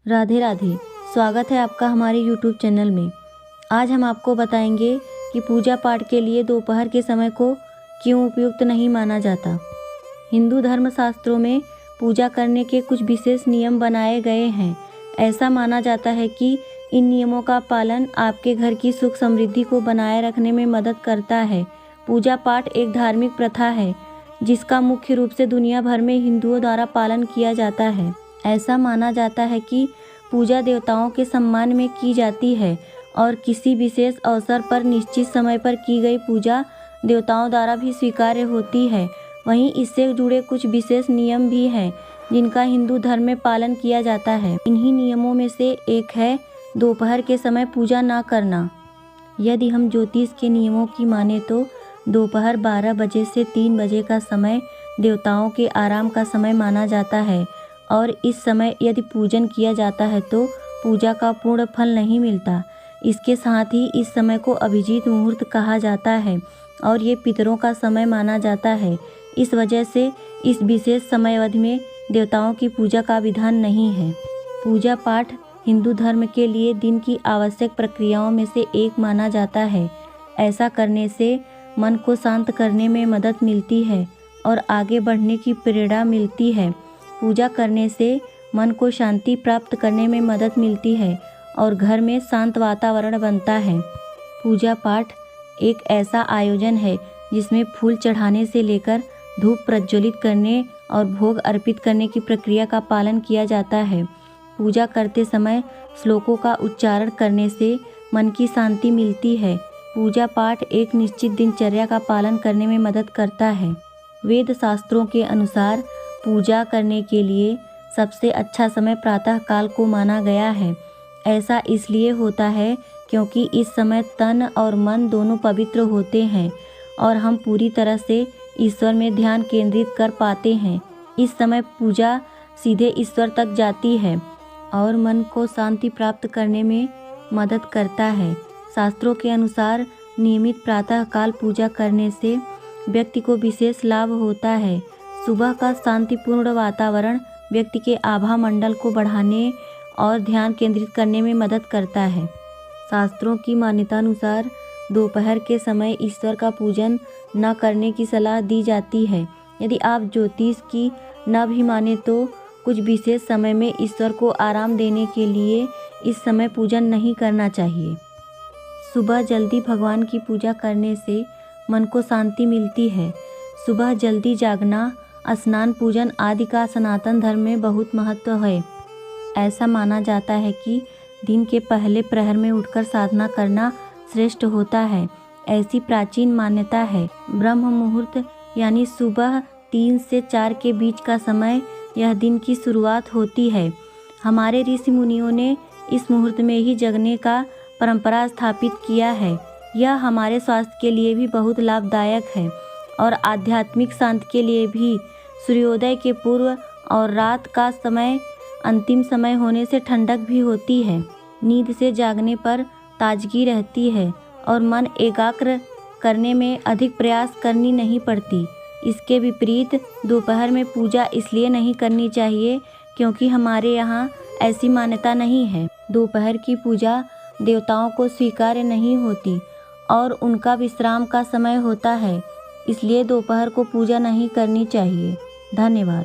राधे राधे। स्वागत है आपका हमारे YouTube चैनल में। आज हम आपको बताएंगे कि पूजा पाठ के लिए दोपहर के समय को क्यों उपयुक्त नहीं माना जाता। हिंदू धर्म शास्त्रों में पूजा करने के कुछ विशेष नियम बनाए गए हैं। ऐसा माना जाता है कि इन नियमों का पालन आपके घर की सुख समृद्धि को बनाए रखने में मदद करता है। पूजा पाठ एक धार्मिक प्रथा है जिसका मुख्य रूप से दुनिया भर में हिंदुओं द्वारा पालन किया जाता है। ऐसा माना जाता है कि पूजा देवताओं के सम्मान में की जाती है और किसी विशेष अवसर पर निश्चित समय पर की गई पूजा देवताओं द्वारा भी स्वीकार्य होती है। वहीं इससे जुड़े कुछ विशेष नियम भी हैं जिनका हिंदू धर्म में पालन किया जाता है। इन्हीं नियमों में से एक है दोपहर के समय पूजा ना करना। यदि हम ज्योतिष के नियमों की माने तो दोपहर 12 बजे से 3 बजे का समय देवताओं के आराम का समय माना जाता है और इस समय यदि पूजन किया जाता है तो पूजा का पूर्ण फल नहीं मिलता। इसके साथ ही इस समय को अभिजीत मुहूर्त कहा जाता है और ये पितरों का समय माना जाता है। इस वजह से इस विशेष समय अवधि में देवताओं की पूजा का विधान नहीं है। पूजा पाठ हिंदू धर्म के लिए दिन की आवश्यक प्रक्रियाओं में से एक माना जाता है। ऐसा करने से मन को शांत करने में मदद मिलती है और आगे बढ़ने की प्रेरणा मिलती है। पूजा करने से मन को शांति प्राप्त करने में मदद मिलती है और घर में शांत वातावरण बनता है। पूजा पाठ एक ऐसा आयोजन है जिसमें फूल चढ़ाने से लेकर धूप प्रज्वलित करने और भोग अर्पित करने की प्रक्रिया का पालन किया जाता है। पूजा करते समय श्लोकों का उच्चारण करने से मन की शांति मिलती है। पूजा पाठ एक निश्चित दिनचर्या का पालन करने में मदद करता है। वेद शास्त्रों के अनुसार पूजा करने के लिए सबसे अच्छा समय प्रातः काल को माना गया है। ऐसा इसलिए होता है क्योंकि इस समय तन और मन दोनों पवित्र होते हैं और हम पूरी तरह से ईश्वर में ध्यान केंद्रित कर पाते हैं। इस समय पूजा सीधे ईश्वर तक जाती है और मन को शांति प्राप्त करने में मदद करता है। शास्त्रों के अनुसार नियमित प्रातः काल पूजा करने से व्यक्ति को विशेष लाभ होता है। सुबह का शांतिपूर्ण वातावरण व्यक्ति के आभा मंडल को बढ़ाने और ध्यान केंद्रित करने में मदद करता है। शास्त्रों की मान्यतानुसार दोपहर के समय ईश्वर का पूजन न करने की सलाह दी जाती है। यदि आप ज्योतिष की न भी माने तो कुछ विशेष समय में ईश्वर को आराम देने के लिए इस समय पूजन नहीं करना चाहिए। सुबह जल्दी भगवान की पूजा करने से मन को शांति मिलती है। सुबह जल्दी जागना, स्नान पूजन आदि का सनातन धर्म में बहुत महत्व है। ऐसा माना जाता है कि दिन के पहले प्रहर में उठकर साधना करना श्रेष्ठ होता है। ऐसी प्राचीन मान्यता है। ब्रह्म मुहूर्त यानी सुबह 3 से 4 के बीच का समय यह दिन की शुरुआत होती है। हमारे ऋषि मुनियों ने इस मुहूर्त में ही जगने का परंपरा स्थापित किया है। यह हमारे स्वास्थ्य के लिए भी बहुत लाभदायक है और आध्यात्मिक शांति के लिए भी। सूर्योदय के पूर्व और रात का समय अंतिम समय होने से ठंडक भी होती है। नींद से जागने पर ताजगी रहती है और मन एकाग्र करने में अधिक प्रयास करनी नहीं पड़ती। इसके विपरीत दोपहर में पूजा इसलिए नहीं करनी चाहिए क्योंकि हमारे यहाँ ऐसी मान्यता नहीं है। दोपहर की पूजा देवताओं को स्वीकार्य नहीं होती और उनका विश्राम का समय होता है, इसलिए दोपहर को पूजा नहीं करनी चाहिए। धन्यवाद।